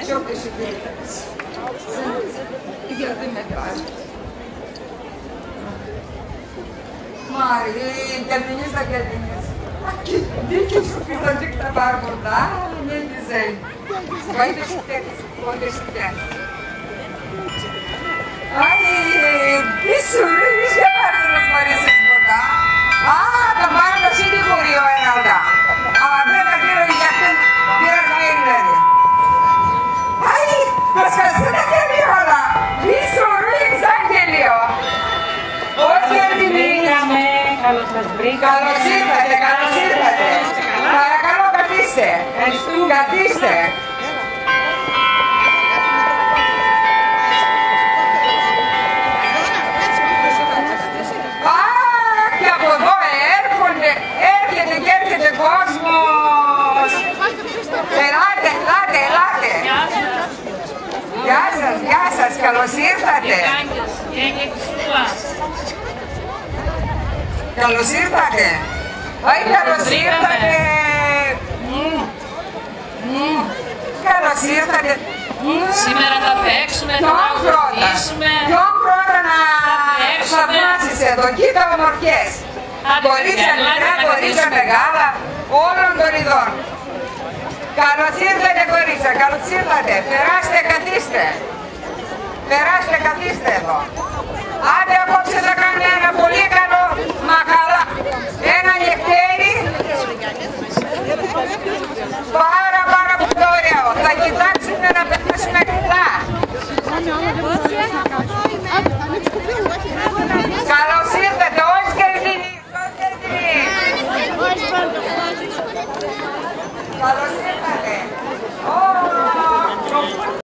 çok teşekkür ederiz. Bir yardım et var. Mari, geldiniz de geldiniz. Bir küçük kızılcık da var burada. Ne güzel. Koyduştuk. Ay, bir sürü iş yaparsınız bari siz burada. Da bana da şimdi vuruyor herhalde. Ama ben de biraz hayır verin. Ay, başkası da geliyor hala. Bir sürü insan geliyor. Hoş geldiniz. Καλώς σας βρήκα. Καλώς ήρθατε, καλώς ήρθατε. Παρακαλώ καθίστε. Καθίστε. Και από εδώ έρχεται και έρχεται κόσμος. Ελάτε, ελάτε, ελάτε. Γεια σας, καλώς ήρθατε. Καλώς ήρθατε. Όχι, καλώς ήρθατε. Καλώς ήρθατε. Σήμερα θα παίξουμε, θα τραγουδήσουμε. Ποιον πρώτα να θαυμάσεις εδώ, κοίτα ομορφιές. Κορίτσια μικρά, κορίτσια μεγάλα, όλων των ειδών. Καλώς ήρθατε κορίτσια, καλώς ήρθατε. Περάστε, καθίστε. Περάστε, καθίστε εδώ. Άντε απόψε θα κάνουμε ένα πολύ καλό μαχαλά. Ένα νυχτέρι. Πάρα πολύ ωραίο. Θα κοιτάξουμε να περάσουμε καλά. Καλώς ήρθατε, όχι κερδίνει. Καλώς ήρθατε.